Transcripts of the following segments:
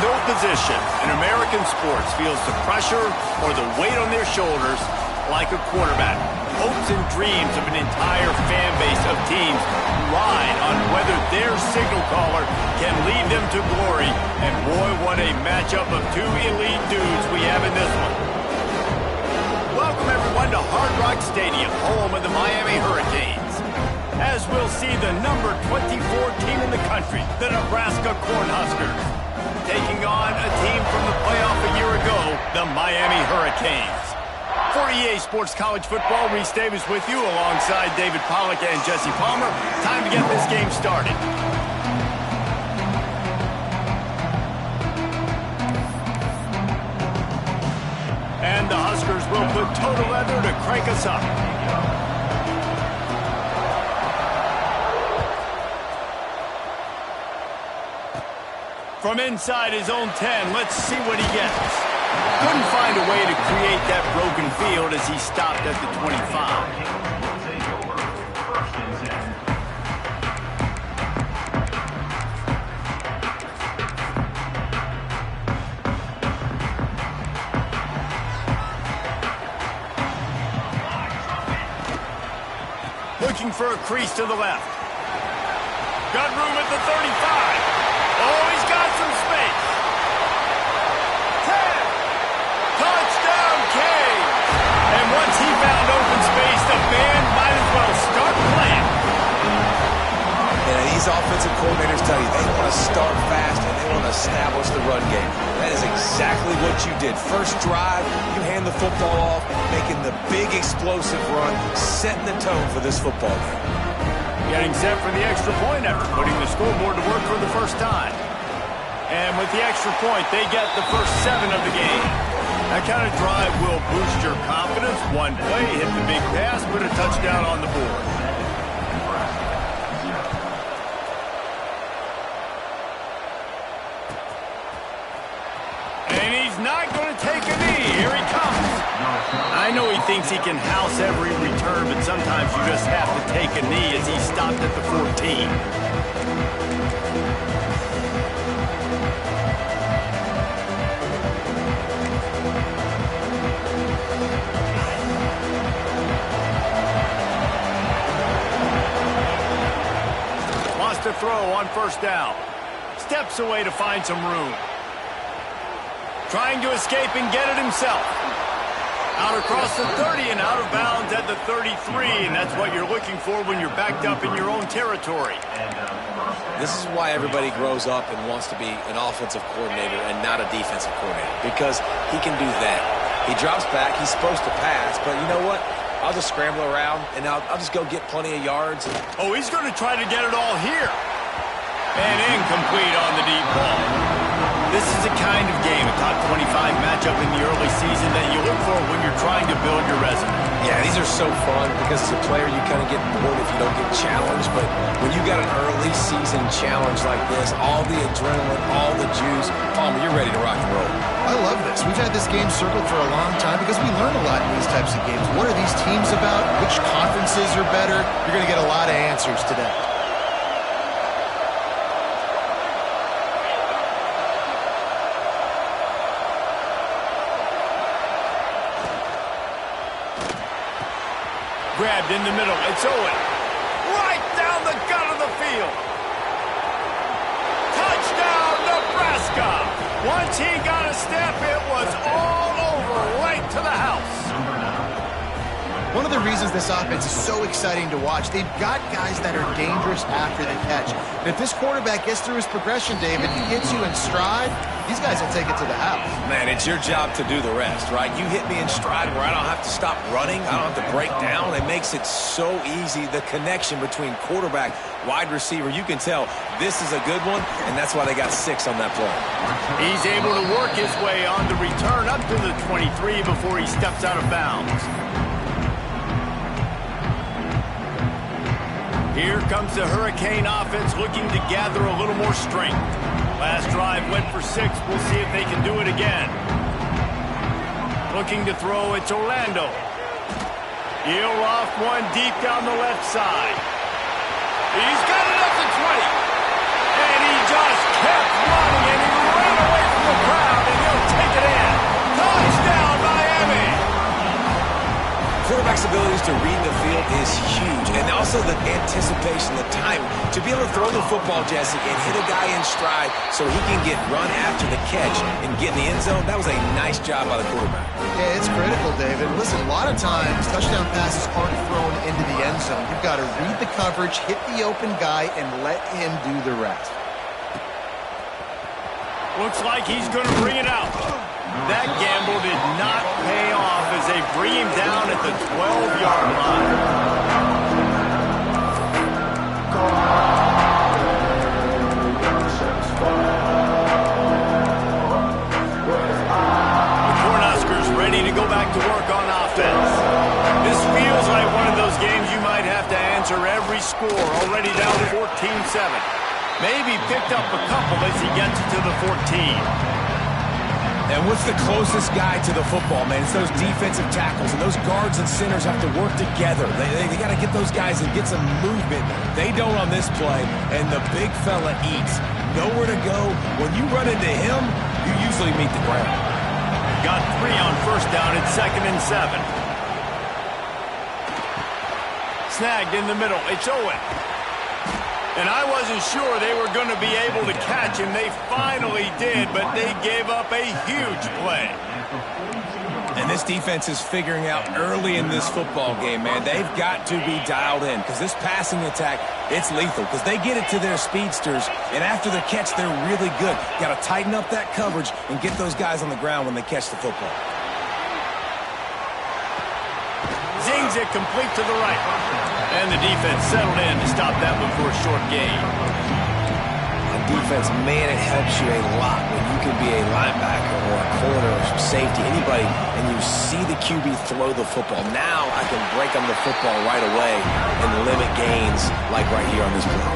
No position in American sports feels the pressure or the weight on their shoulders like a quarterback. Hopes and dreams of an entire fan base of teams ride on whether their signal caller can lead them to glory. And boy, what a matchup of two elite dudes we have in this one. Welcome everyone to Hard Rock Stadium, home of the Miami Hurricanes. As we'll see the number 24 team in the country, the Nebraska Cornhuskers, taking on a team from the playoff a year ago, the Miami Hurricanes. For EA Sports College Football, Reese Davis with you alongside David Pollack and Jesse Palmer. Time to get this game started. And the Huskers will put total leather to crank us up. From inside his own 10, let's see what he gets. Couldn't find a way to create that broken field as he stopped at the 25. Looking for a crease to the left. Got room at the 35. Oh, he's got some space. 10. Touchdown, Kane. And once he found open space, the band might as well start playing. Yeah, these offensive coordinators tell you they want to start fast and they want to establish the run game. That is exactly what you did. First drive, you hand the football off, making the big explosive run, setting the tone for this football game. Getting set for the extra point effort, putting the scoreboard to work for the first time. And with the extra point, they get the first 7 of the game. That kind of drive will boost your confidence. One play, hit the big pass, put a touchdown on the board. And he's not going to take a knee. Here he comes. I know he thinks he can house every return, but sometimes you just have to take a knee as he stopped at the 14. Wants to throw on first down. Steps away to find some room. Trying to escape and get it himself. Out across the 30 and out of bounds at the 33, and that's what you're looking for when you're backed up in your own territory. This is why everybody grows up and wants to be an offensive coordinator and not a defensive coordinator, because he can do that. He drops back, he's supposed to pass, but you know what? I'll just scramble around, and I'll just go get plenty of yards. Oh, he's going to try to get it all here. And incomplete on the deep ball. This is the kind of game, a top 25 matchup in the early season that you look for when you're trying to build your resume. Yeah, these are so fun because as a player you kind of get bored if you don't get challenged. But when you got an early season challenge like this, all the adrenaline, all the juice, Palmer, you're ready to rock and roll. I love this. We've had this game circled for a long time because we learn a lot in these types of games. What are these teams about? Which conferences are better? You're going to get a lot of answers today. Grabbed in the middle. It's Owen. Right down the gut of the field. Touchdown, Nebraska. Once he got a step, it was all over, right to the house. One of the reasons this offense is so exciting to watch, they've got guys that are dangerous after the catch. And if this quarterback gets through his progression, David, he hits you in stride, these guys will take it to the house. Man, it's your job to do the rest, right? You hit me in stride where I don't have to stop running. I don't have to break down. It makes it so easy, the connection between quarterback, wide receiver. You can tell this is a good one, and that's why they got 6 on that play. He's able to work his way on the return up to the 23 before he steps out of bounds. Here comes the Hurricane offense looking to gather a little more strength. Last drive went for 6. We'll see if they can do it again. Looking to throw, it's Orlando. He'll off one deep down the left side. He's got it up to 20. And he just kept running, and he ran away from quarterback's abilities to read the field is huge. And also the anticipation, the time. To be able to throw the football, Jesse, and hit a guy in stride so he can get run after the catch and get in the end zone, that was a nice job by the quarterback. Yeah, it's critical, David. Listen, a lot of times, touchdown passes aren't thrown into the end zone. You've got to read the coverage, hit the open guy, and let him do the rest. Looks like he's going to bring it out. That gamble did not pay off as they bring him down at the 12-yard line. The Cornhuskers ready to go back to work on offense. This feels like one of those games you might have to answer every score, already down 14-7. Maybe picked up a couple as he gets to the 14. And what's the closest guy to the football, man? It's those defensive tackles, and those guards and centers have to work together. They got to get those guys and get some movement. They don't on this play, and the big fella eats. Nowhere to go. When you run into him, you usually meet the ground. Got 3 on first down at 2nd and 7. Snagged in the middle. It's Owen. And I wasn't sure they were going to be able to catch him. They finally did, but they gave up a huge play. And this defense is figuring out early in this football game, man. They've got to be dialed in because this passing attack, it's lethal because they get it to their speedsters, and after the catch, they're really good. Got to tighten up that coverage and get those guys on the ground when they catch the football. Zings it complete to the right. And the defense settled in to stop that one for a short gain. On defense, man, it helps you a lot when you can be a linebacker or a corner or safety, anybody, and you see the QB throw the football. Now I can break on the football right away and limit gains like right here on this play.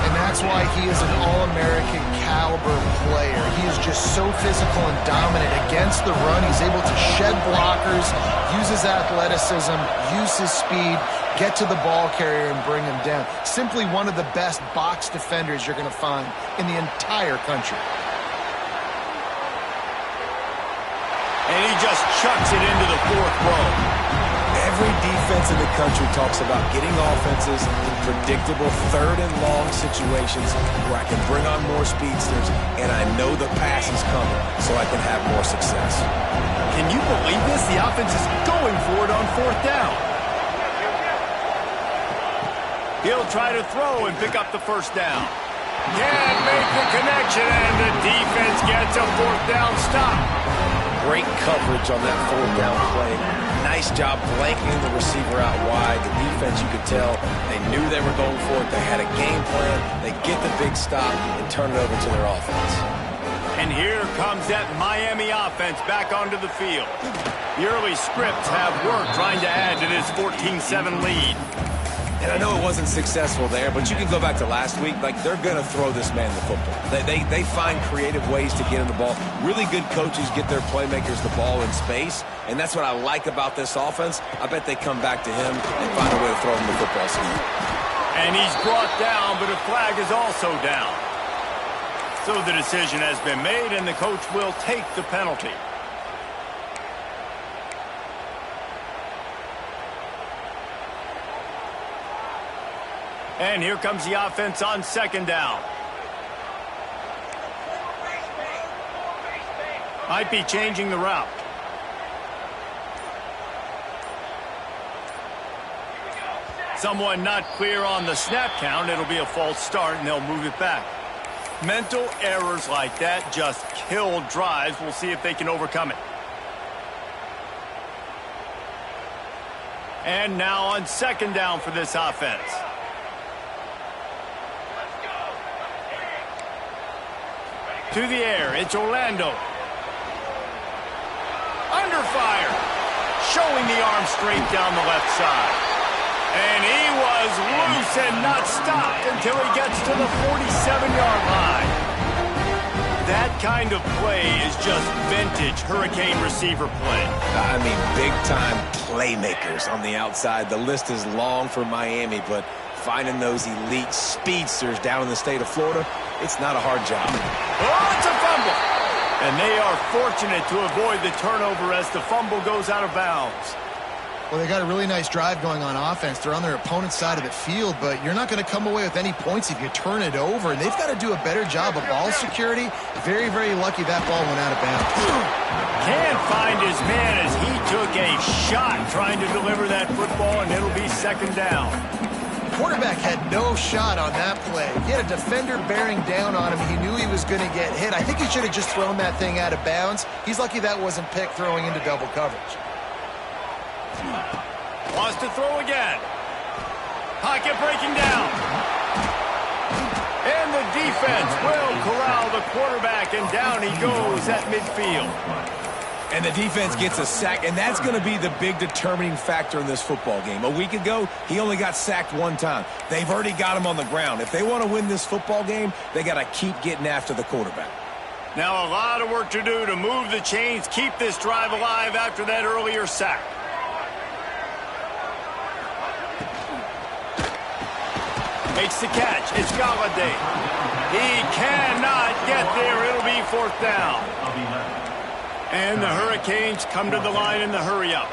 And that's why he is an All-American caliber player. He is just so physical and dominant against the run. He's able to shed blockers, use his athleticism, use his speed, get to the ball carrier and bring him down. Simply one of the best box defenders you're going to find in the entire country. And he just chucks it into the 4th row. Every defense in the country talks about getting offenses in predictable 3rd and long situations where I can bring on more speedsters and I know the pass is coming so I can have more success. Can you believe this? The offense is going for it on 4th down. He'll try to throw and pick up the 1st down. Can't make the connection, and the defense gets a 4th down stop. Great coverage on that 4th down play. Nice job blanketing the receiver out wide. The defense, you could tell, they knew they were going for it. They had a game plan. They get the big stop and turn it over to their offense. And here comes that Miami offense back onto the field. The early scripts have worked trying to add to this 14-7 lead. And I know it wasn't successful there, but you can go back to last week. Like, they're going to throw this man the football. They find creative ways to get him the ball. Really good coaches get their playmakers the ball in space, and that's what I like about this offense. I bet they come back to him and find a way to throw him the football. And he's brought down, but a flag is also down. So the decision has been made, and the coach will take the penalty. And here comes the offense on 2nd down. Might be changing the route. Someone not clear on the snap count. It'll be a false start, and they'll move it back. Mental errors like that just kill drives. We'll see if they can overcome it. And now on 2nd down for this offense. To the air, it's Orlando. Under fire. Showing the arm straight down the left side. And he was loose and not stopped until he gets to the 47-yard line. That kind of play is just vintage Hurricane receiver play. I mean, big-time playmakers on the outside. The list is long for Miami, but finding those elite speedsters down in the state of Florida, it's not a hard job. Oh, it's a fumble. And they are fortunate to avoid the turnover as the fumble goes out of bounds. Well, they got a really nice drive going on offense. They're on their opponent's side of the field, but you're not going to come away with any points if you turn it over. And they've got to do a better job of ball security. Very, very lucky that ball went out of bounds. Can't find his man as he took a shot trying to deliver that football, and it'll be second down. Quarterback had no shot on that play. He had a defender bearing down on him. He knew he was going to get hit. I think he should have just thrown that thing out of bounds. He's lucky that wasn't picked throwing into double coverage. Wants to throw again. Pocket breaking down. And the defense will corral the quarterback, and down he goes at midfield. And the defense gets a sack, and that's going to be the big determining factor in this football game. A week ago, he only got sacked one time. They've already got him on the ground. If they want to win this football game, they got to keep getting after the quarterback. Now a lot of work to do to move the chains, keep this drive alive after that earlier sack. Makes the catch. It's Galladay. He cannot get there. It'll be fourth down. And the Hurricanes come to the line in the hurry-up.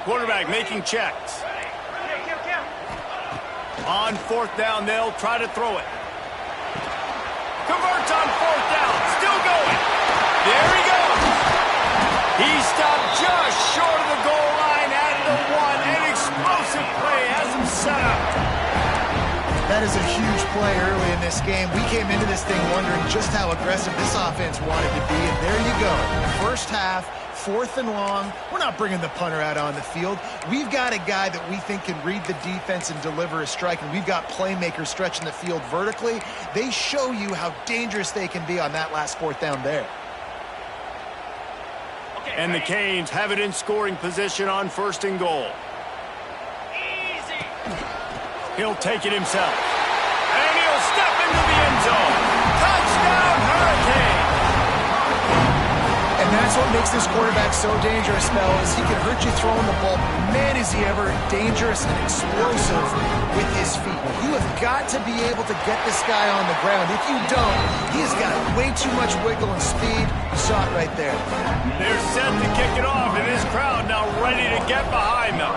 Quarterback making checks. On fourth down, they'll try to throw it. Converts on fourth down. Still going. There he goes. He stopped just short of the goal line at the one. An explosive play has him set up. That is a huge play early in this game. We came into this thing wondering just how aggressive this offense wanted to be, and there you go. First half, 4th and long. We're not bringing the punter out on the field. We've got a guy that we think can read the defense and deliver a strike, and we've got playmakers stretching the field vertically. They show you how dangerous they can be on that last 4th down there. And the Canes have it in scoring position on 1st and goal. Easy. He'll take it himself. And he'll step into the end zone. Touchdown, Hurricane! And that's what makes this quarterback so dangerous, fellas. He can hurt you throwing the ball. Man, is he ever dangerous and explosive with his feet. You have got to be able to get this guy on the ground. If you don't, he has got way too much wiggle and speed. You saw it right there. They're set to kick it off, and this crowd now ready to get behind them.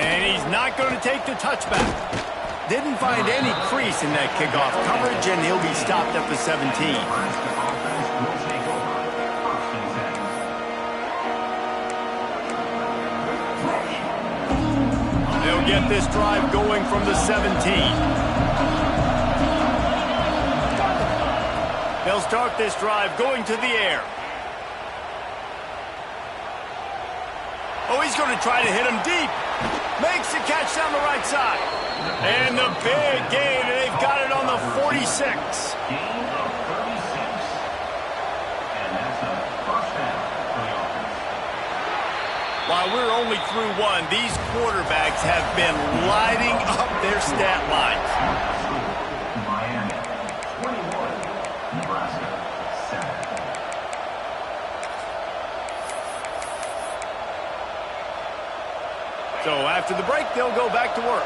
And he's not going to take the touchback. Didn't find any crease in that kickoff coverage, and he'll be stopped at the 17. They'll get this drive going from the 17. They'll start this drive going to the air. Oh, he's going to try to hit him deep. Makes the catch down the right side. And the big gain, and they've got it on the 46. While we're only through one, these quarterbacks have been lighting up their stat lines. Miami, 21, Nebraska, 7. So after the break, they'll go back to work.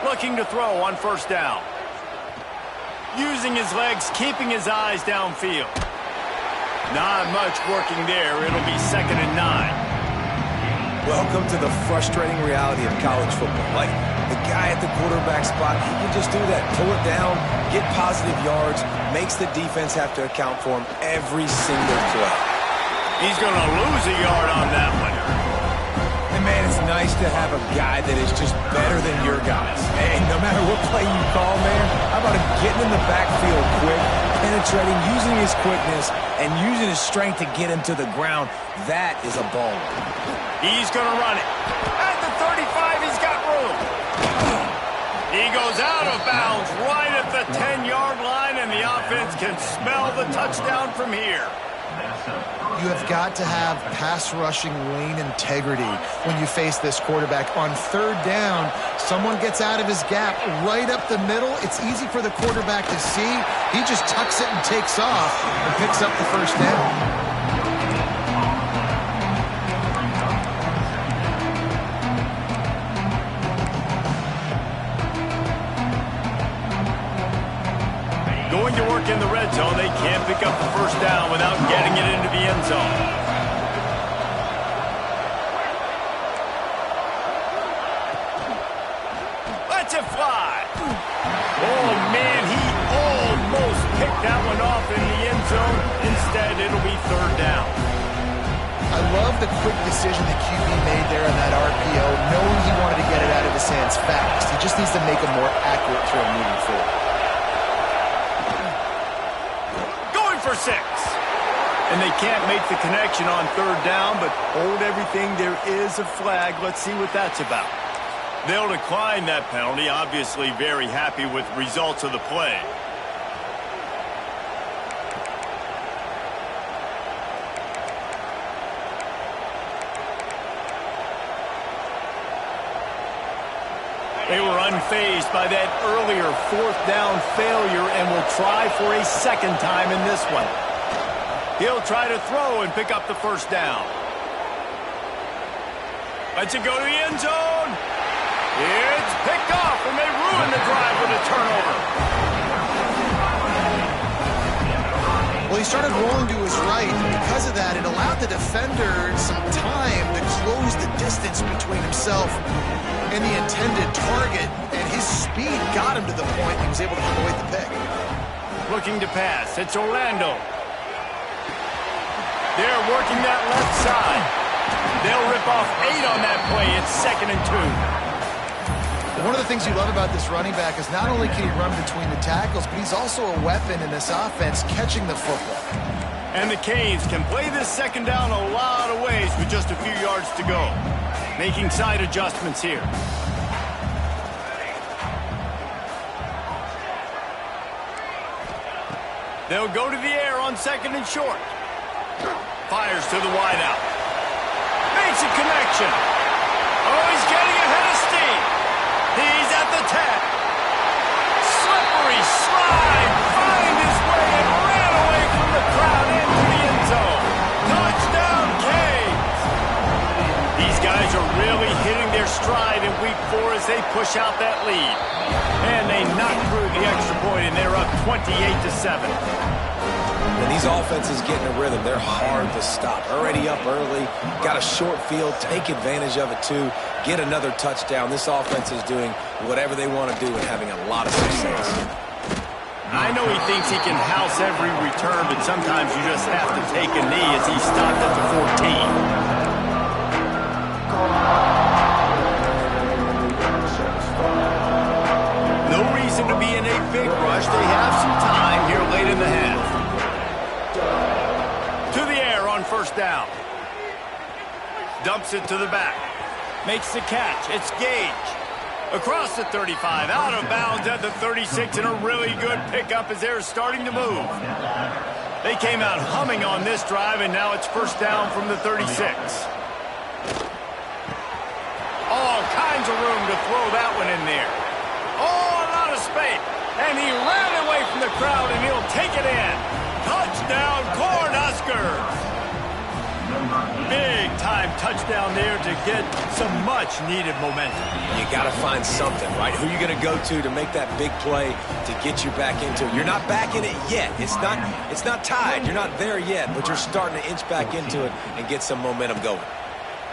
Looking to throw on 1st down. Using his legs, keeping his eyes downfield. Not much working there. It'll be 2nd and 9. Welcome to the frustrating reality of college football. Like, the guy at the quarterback spot, he can just do that. Pull it down, get positive yards, makes the defense have to account for him every single play. He's going to lose a yard on that one. And, man, it's nice to have a guy that is just better than your guys. And no matter what play you call, man, how about him getting in the backfield quick, penetrating, using his quickness, and using his strength to get him to the ground. That is a baller. He's going to run it. At the 35, he's got room. He goes out of bounds right at the 10-yard line, and the offense can smell the touchdown from here. You have got to have pass rushing lane integrity when you face this quarterback. On third down, someone gets out of his gap right up the middle. It's easy for the quarterback to see. He just tucks it and takes off and picks up the first down. Going to work in the red zone, they can't pick up the first down without getting it into the end zone. Let's it fly. Oh, man, he almost picked that one off in the end zone. Instead, it'll be third down. I love the quick decision that QB made there on that RPO, knowing he wanted to get it out of his hands fast. He just needs to make a more accurate throw moving forward. For 6. And they can't make the connection on third down, but hold everything. There is a flag. Let's see what that's about. They'll decline that penalty. Obviously very happy with results of the play. They were unfazed by that earlier fourth down failure and will try for a second time in this one. He'll try to throw and pick up the first down. Lets it go to the end zone. It's picked off, and they ruin the drive with a turnover. Well, he started rolling to his right, and because of that, it allowed the defender some time to close the distance between himself and the intended target, and his speed got him to the point he was able to avoid the pick. Looking to pass. It's Orlando. They're working that left side. They'll rip off 8 on that play. It's 2nd and 2. One of the things you love about this running back is not only can he run between the tackles, but he's also a weapon in this offense catching the football. And the Canes can play this second down a lot of ways with just a few yards to go. Making side adjustments here. They'll go to the air on 2nd and short. Fires to the wideout. Makes a connection. Oh, he's getting ahead of steam. He's at the 10. Slippery slide. Find his way and ran away from the crowd into the end zone. Touchdown, Canes. These guys are really hitting their stride in week 4 as they push out that lead. And they knock through the extra point, and they're up 28-7. And these offenses get in a rhythm. They're hard to stop. Already up early, got a short field, take advantage of it too, get another touchdown. This offense is doing whatever they want to do and having a lot of success. I know he thinks he can house every return, but sometimes you just have to take a knee as he stopped at the 14. No reason to be in a big rush. They have some time here late in the half. To the air on first down. Dumps it to the back. Makes the catch. It's Gage. Across the 35. Out of bounds at the 36. And a really good pickup as they're starting to move. They came out humming on this drive, and now it's first down from the 36. All kinds of room to throw that one in there. Oh, a lot of space. And he ran away from the crowd, and he'll take it in. Touchdown, Cornhuskers. Big-time touchdown there to get some much-needed momentum. You got to find something, right? Who are you going to go to make that big play to get you back into it? You're not back in it yet. It's not tied. You're not there yet, but you're starting to inch back into it and get some momentum going.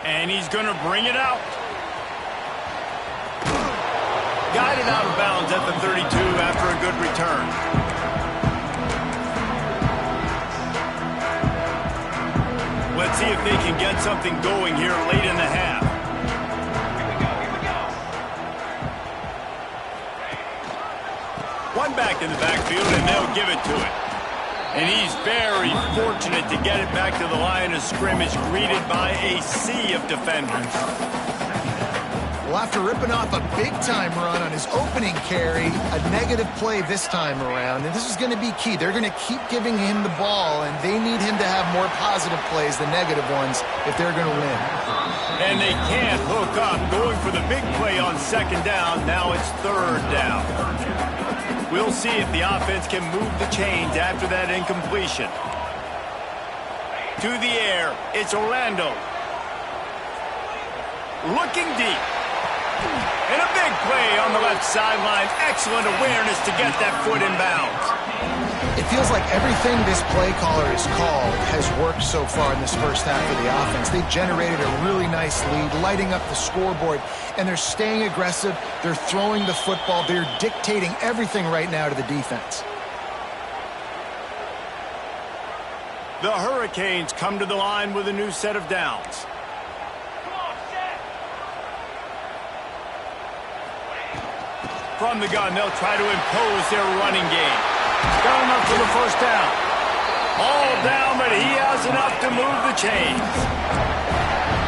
And he's going to bring it out. Guided out of bounds at the 32 after a good return. Let's see if they can get something going here late in the half. One back in the backfield, and they'll give it to it. And he's very fortunate to get it back to the line of scrimmage, greeted by a sea of defenders. Well, after ripping off a big-time run on his opening carry, a negative play this time around, and this is going to be key. They're going to keep giving him the ball, and they need him to have more positive plays than negative ones if they're going to win. And they can't hook up, going for the big play on second down. Now it's third down. We'll see if the offense can move the chains after that incompletion. To the air, it's Orlando. Looking deep. And a big play on the left sideline. Excellent awareness to get that foot in bounds. It feels like everything this play caller has called has worked so far in this first half of the offense. They've generated a really nice lead, lighting up the scoreboard, and they're staying aggressive. They're throwing the football. They're dictating everything right now to the defense. The Hurricanes come to the line with a new set of downs. From the gun, they'll try to impose their running game. Got enough for the first down. All down, but he has enough to move the chains.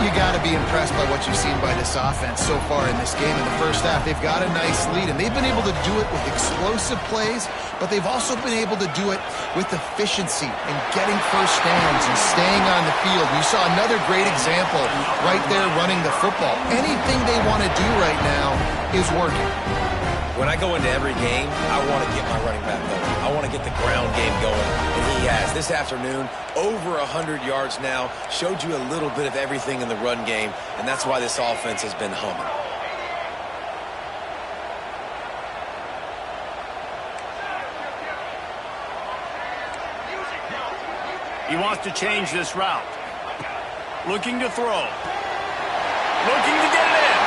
You got to be impressed by what you've seen by this offense so far in this game. In the first half, they've got a nice lead, and they've been able to do it with explosive plays, but they've also been able to do it with efficiency and getting first downs and staying on the field. You saw another great example right there running the football. Anything they want to do right now is working. When I go into every game, I want to get my running back going. I want to get the ground game going, and he has. This afternoon, over 100 yards now, showed you a little bit of everything in the run game, and that's why this offense has been humming. He wants to change this route. Looking to throw. Looking to get it in.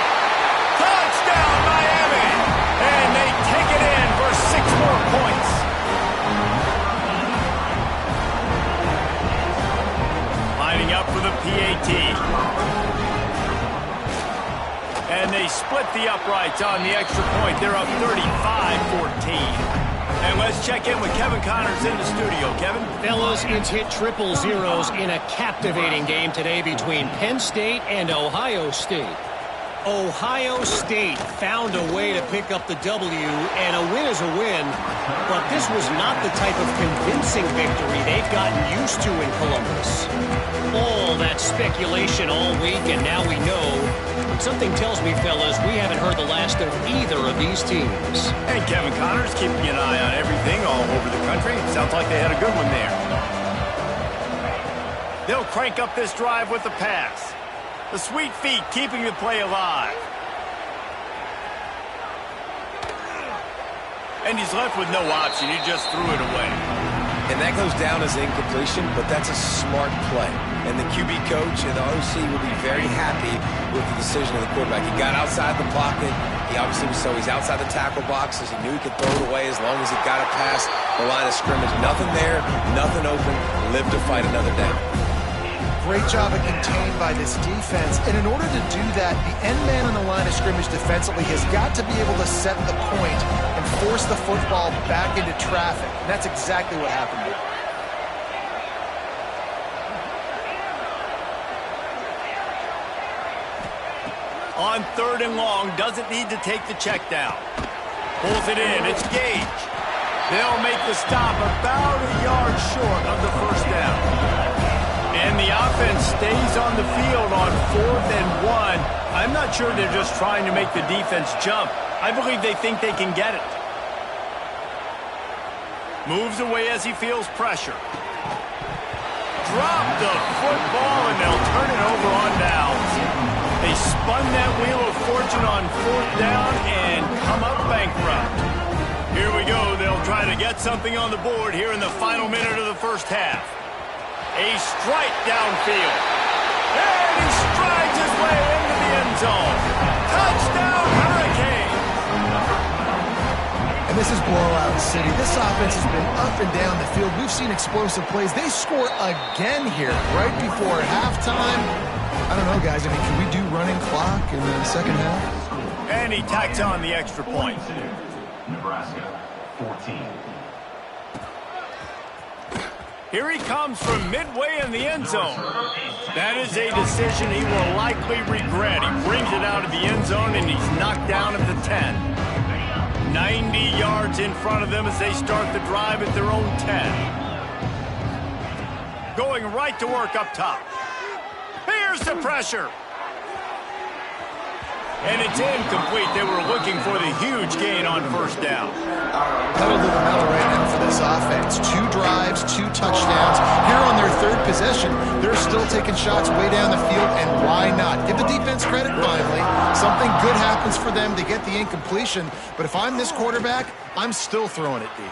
Touchdown, Miami! And they take it in for 6 more points. Lining up for the PAT. And they split the uprights on the extra point. They're up 35-14. And let's check in with Kevin Connors in the studio. Kevin? Fellas, it's hit triple zeros in a captivating game today between Penn State and Ohio State. Ohio State found a way to pick up the W, and a win is a win, but this was not the type of convincing victory they've gotten used to in Columbus. All that speculation all week, and now we know. But something tells me, fellas, we haven't heard the last of either of these teams. And Kevin Connors keeping an eye on everything all over the country. Sounds like they had a good one there. They'll crank up this drive with the pass. The sweet feet keeping the play alive. And he's left with no option. He just threw it away. And that goes down as incompletion, but that's a smart play. And the QB coach and the OC will be very happy with the decision of the quarterback. He got outside the pocket. He obviously was he's outside the tackle boxes. He knew he could throw it away as long as he got it past the line of scrimmage. Nothing there, nothing open. Live to fight another down. Great job of contained by this defense. And in order to do that, the end man on the line of scrimmage defensively has got to be able to set the point and force the football back into traffic. And that's exactly what happened here. On 3rd and long, doesn't need to take the check down. Pulls it in, it's Gage. They'll make the stop about a yard short of the first down. And the offense stays on the field on 4th and 1. I'm not sure they're just trying to make the defense jump. I believe they think they can get it. Moves away as he feels pressure. Drop the football, and they'll turn it over on downs. They spun that wheel of fortune on 4th down and come up bankrupt. Here we go. They'll try to get something on the board here in the final minute of the first half. A strike downfield. And he strides his way into the end zone. Touchdown, Hurricane! And this is blowout city. This offense has been up and down the field. We've seen explosive plays. They score again here right before halftime. I don't know, guys. I mean, can we do running clock in the second half? And he tacks on the extra point. Nebraska, 14. Here he comes from midway in the end zone. That is a decision he will likely regret. He brings it out of the end zone, and he's knocked down at the 10. 90 yards in front of them as they start the drive at their own 10. Going right to work up top. Here's the pressure. And it's incomplete. They were looking for the huge gain on first down. Pedal to the metal right now for this offense. 2 drives, 2 touchdowns. Here on their 3rd possession, they're still taking shots way down the field, and why not? Give the defense credit finally. Something good happens for them to get the incompletion, but if I'm this quarterback, I'm still throwing it deep.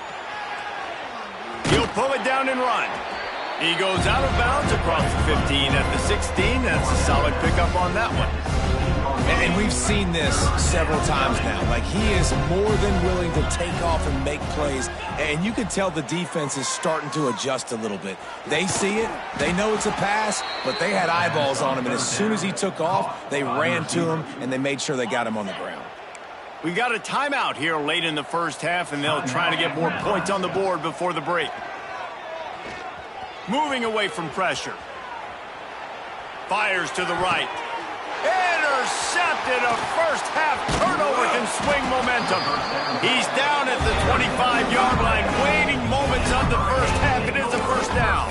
He'll pull it down and run. He goes out of bounds across the 15 at the 16. That's a solid pickup on that one. And we've seen this several times now. Like, he is more than willing to take off and make plays. And you can tell the defense is starting to adjust a little bit. They see it. They know it's a pass, but they had eyeballs on him. And as soon as he took off, they ran to him, and they made sure they got him on the ground. We got a timeout here late in the first half, and they'll try to get more points on the board before the break. Moving away from pressure. Fires to the right. Intercepted. A first-half turnover can swing momentum. He's down at the 25-yard line, waiting moments of the first half. It is a first down.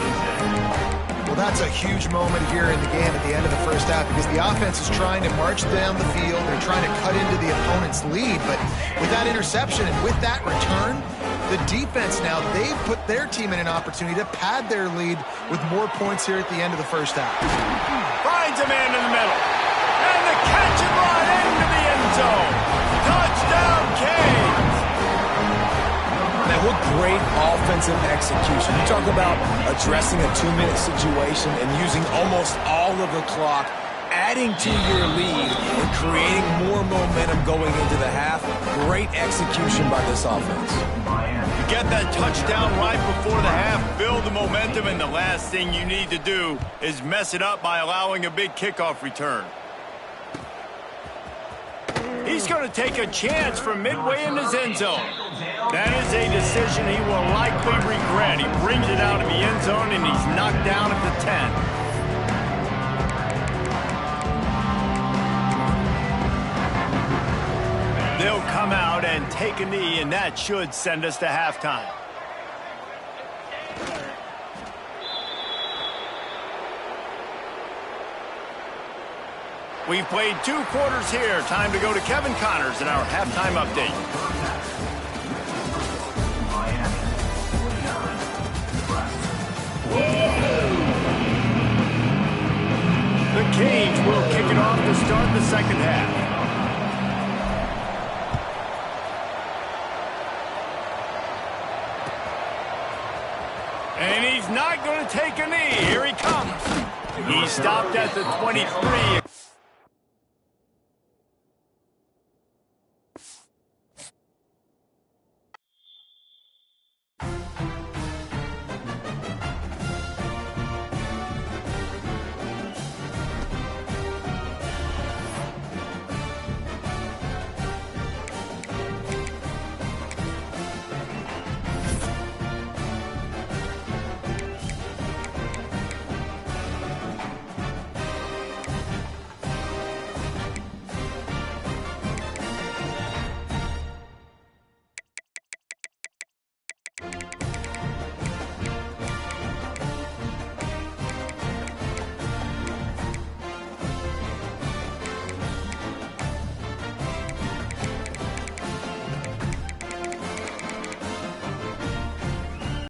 Well, that's a huge moment here in the game at the end of the first half because the offense is trying to march down the field. They're trying to cut into the opponent's lead, but with that interception and with that return, the defense now, they've put their team in an opportunity to pad their lead with more points here at the end of the first half. Finds a man in the middle. And the catch and run into the end zone. Touchdown, Canes. Man, what great offensive execution. You talk about addressing a 2-minute situation and using almost all of the clock, adding to your lead and creating more momentum going into the half. Great execution by this offense. You get that touchdown right before the half, build the momentum, and the last thing you need to do is mess it up by allowing a big kickoff return. He's going to take a chance from midway in his end zone. That is a decision he will likely regret. He brings it out of the end zone, and he's knocked down at the 10. They'll come out and take a knee, and that should send us to halftime. We've played 2 quarters here. Time to go to Kevin Connors in our halftime update. The Canes will kick it off to start the second half. And he's not going to take a knee. Here he comes. He stopped at the 23.